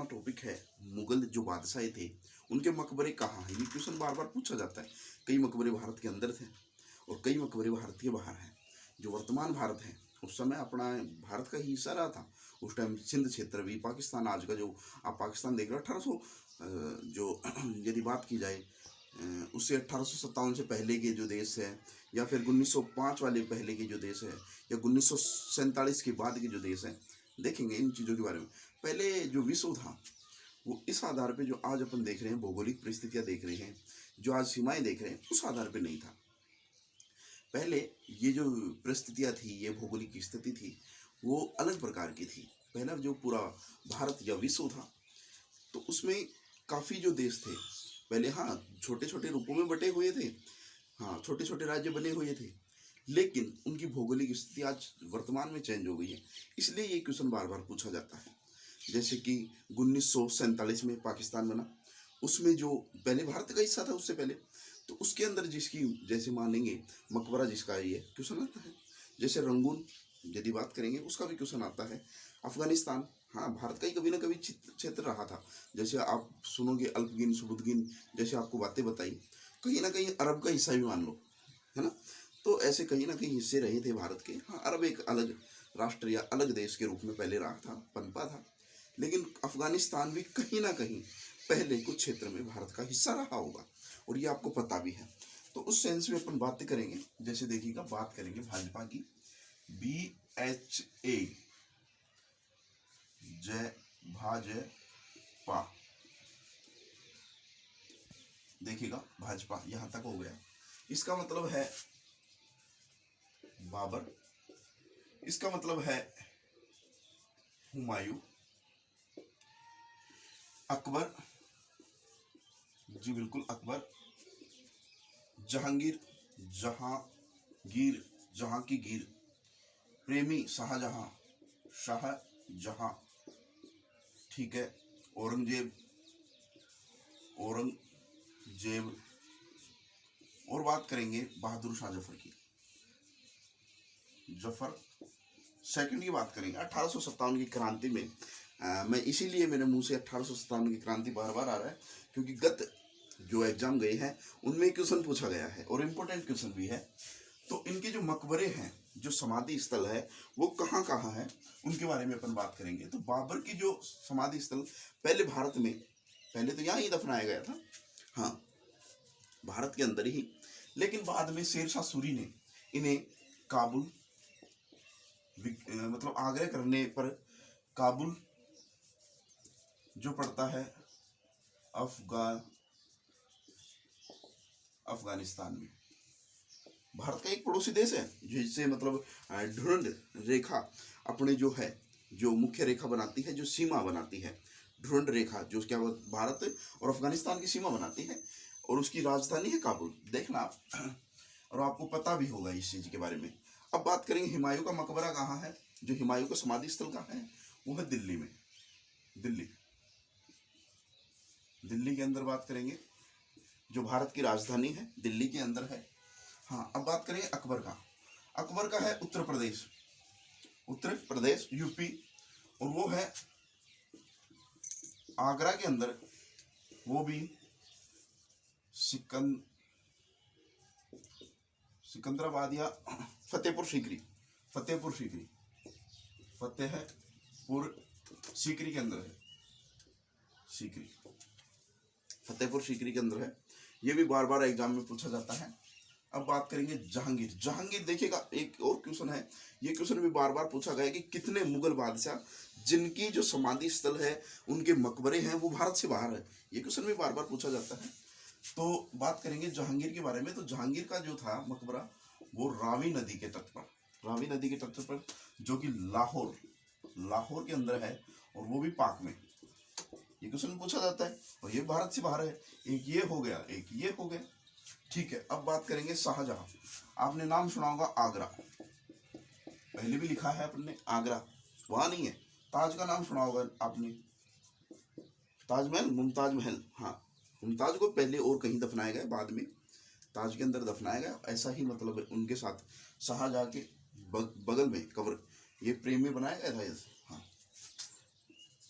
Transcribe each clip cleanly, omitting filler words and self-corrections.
Topic है मुगल जो बादशाह थे उनके मकबरे कहाँ हैं। ये क्वेश्चन बार बार पूछा जाता है। कई मकबरे भारत के अंदर थे और कई मकबरे भारत के बाहर हैं। जो वर्तमान भारत है उस समय अपना भारत का ही हिस्सा रहा था। उस टाइम सिंध क्षेत्र भी पाकिस्तान, आज का जो आप पाकिस्तान देख रहे हो 1800 जो यदि बात की जाए उससे 1857 से पहले के जो देश है, या फिर 1905 वाले पहले के जो देश है, या 1947 के बाद के जो देश है, देखेंगे इन चीज़ों के बारे में। पहले जो विश्व था वो इस आधार पे जो आज अपन देख रहे हैं, भौगोलिक परिस्थितियां देख रहे हैं, जो आज सीमाएं देख रहे हैं, उस आधार पे नहीं था। पहले ये जो परिस्थितियां थी, ये भौगोलिक स्थिति थी, वो अलग प्रकार की थी। पहला जो पूरा भारत या विश्व था तो उसमें काफ़ी जो देश थे पहले, हाँ छोटे छोटे रूपों में बटे हुए थे, हाँ छोटे छोटे राज्य बने हुए थे, लेकिन उनकी भौगोलिक स्थिति आज वर्तमान में चेंज हो गई है। इसलिए ये क्वेश्चन बार बार पूछा जाता है। जैसे कि 1947 में पाकिस्तान बना, उसमें जो पहले भारत का हिस्सा था उससे पहले, तो उसके अंदर जिसकी जैसे मानेंगे मकबरा जिसका ये क्वेश्चन आता है। जैसे रंगून यदि बात करेंगे उसका भी क्वेश्चन आता है। अफगानिस्तान, हाँ भारत का ही कभी ना कभी क्षेत्र रहा था। जैसे आप सुनोगे अल्पगिन सुबुदगिन, जैसे आपको बातें बताई, कहीं ना कहीं अरब का हिस्सा भी मान लो, है ना। तो ऐसे कहीं ना कहीं हिस्से रहे थे भारत के। हाँ अरब एक अलग राष्ट्र या अलग देश के रूप में पहले रहा था, पनपा था, लेकिन अफगानिस्तान भी कहीं ना कहीं पहले कुछ क्षेत्र में भारत का हिस्सा रहा होगा और ये आपको पता भी है। तो उस सेंस में अपन बातें करेंगे। जैसे देखिएगा, बात करेंगे भाजपा की, BHA, जय भाजपा। देखिएगा भाजपा यहां तक हो गया। इसका मतलब है बाबर, इसका मतलब है हुमायूं, अकबर, जी बिल्कुल अकबर, जहांगीर, जहांगीर, जहां की गिर, प्रेमी शाहजहां, शाहजहां, ठीक है, औरंगजेब, औरंगजेब। और बात करेंगे बहादुर शाह जफर की, जफर सेकंड की बात करेंगे। 1857 की क्रांति में मैं इसीलिए मेरे मुंह से 1857 की क्रांति बार बार आ रहा है, क्योंकि गत जो एग्जाम गए हैं उनमें क्वेश्चन पूछा गया है और इम्पोर्टेंट क्वेश्चन भी है। तो इनके जो मकबरे हैं, जो समाधि स्थल है, वो कहाँ कहाँ है, उनके बारे में अपन बात करेंगे। तो बाबर की जो समाधि स्थल पहले भारत में, पहले तो यहाँ ही दफनाया गया था, हाँ भारत के अंदर ही, लेकिन बाद में शेरशाह सूरी ने इन्हें काबुल, मतलब आग्रह करने पर काबुल जो पड़ता है अफगानिस्तान में, भारत का एक पड़ोसी देश है, जिससे मतलब ढूंढ रेखा अपने जो है, जो मुख्य रेखा बनाती है, जो सीमा बनाती है, ढूंढ रेखा जो क्या भारत और अफगानिस्तान की सीमा बनाती है, और उसकी राजधानी है काबुल, देखना आप और आपको पता भी होगा इस चीज के बारे में। अब बात करेंगे हुमायूं का मकबरा कहाँ है। जो हुमायूं का समाधि स्थल कहाँ है, वो है दिल्ली में, दिल्ली, दिल्ली के अंदर बात करेंगे। जो भारत की राजधानी है दिल्ली के अंदर है। हाँ अब बात करेंगे अकबर का। अकबर का है उत्तर प्रदेश, उत्तर प्रदेश यूपी, और वो है आगरा के अंदर, वो भी सिकंदराबाद या फतेहपुर सीकरी, फतेहपुर सीकरी, फतेहपुर सीकरी के अंदर है, सीकरी, फतेहपुर सीकरी के अंदर है। ये भी बार बार एग्जाम में पूछा जाता है। अब बात करेंगे जहांगीर। जहांगीर देखिएगा, एक और क्वेश्चन है, ये क्वेश्चन भी बार बार पूछा गया कि कितने मुगल बादशाह जिनकी जो समाधि स्थल है, उनके मकबरे हैं, वो भारत से बाहर है। ये क्वेश्चन भी बार बार पूछा जाता है। तो बात करेंगे जहांगीर के बारे में। तो जहांगीर का जो था मकबरा, वो रावी नदी के तट पर, रावी नदी के तट पर, जो कि लाहौर, लाहौर के अंदर है, और वो भी पाक में। ये क्वेश्चन पूछा जाता है, और ये भारत से बाहर है। एक ये हो गया, एक ये हो गया, ठीक है। अब बात करेंगे शाहजहां। आपने नाम सुना होगा आगरा, पहले भी लिखा है अपने आगरा, वहां नहीं है। ताज का नाम सुना होगा आपने, ताजमहल, मुमताज महल, हाँ मुमताज को पहले और कहीं दफनाया गया, बाद में ताज के अंदर दफनाया गया। ऐसा ही मतलब उनके साथ शाहजहां के बगल में कब्र, ये प्रेम में बनाया गया था। हाँ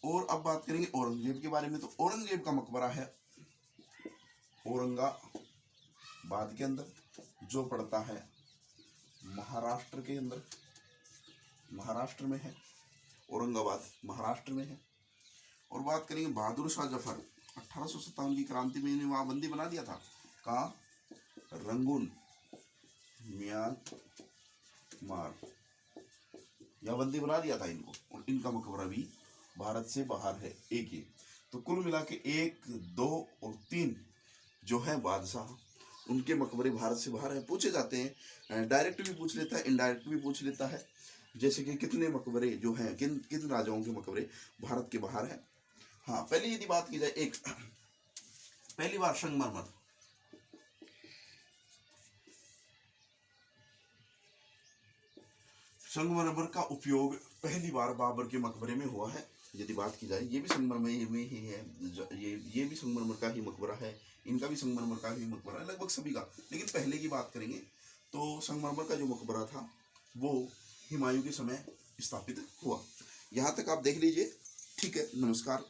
और अब बात करेंगे औरंगजेब के बारे में। तो औरंगजेब का मकबरा है औरंगाबाद के अंदर, जो पड़ता है महाराष्ट्र के अंदर, महाराष्ट्र में है। औरंगाबाद महाराष्ट्र में है। और बात करेंगे बहादुर शाह जफर, 1857 की क्रांति में इन्हें वहाँ बंदी बना दिया था। कहाँ? रंगून, म्यांमार, या बंदी बना दिया था इनको। और इनका मकबरा भी भारत से बाहर है, एक ही। तो कुल मिला के 1, 2 और 3 जो है बादशाह, उनके मकबरे भारत से बाहर है। पूछे जाते हैं, डायरेक्ट भी पूछ लेता है, इनडायरेक्ट भी पूछ लेता है। जैसे कि कितने मकबरे जो हैं, किन किन राजाओं के मकबरे भारत के बाहर है। हाँ, पहले यदि बात की जाए, पहली बार संगमरमर का उपयोग पहली बार बाबर के मकबरे में हुआ है। यदि बात की जाए, ये भी संगमरमर में ही है, ये भी संगमरमर का ही मकबरा है, इनका भी संगमरमर का ही मकबरा है, लगभग सभी का। लेकिन पहले की बात करेंगे तो संगमरमर का जो मकबरा था वो हुमायूं के समय स्थापित हुआ। यहाँ तक आप देख लीजिए। ठीक है, नमस्कार।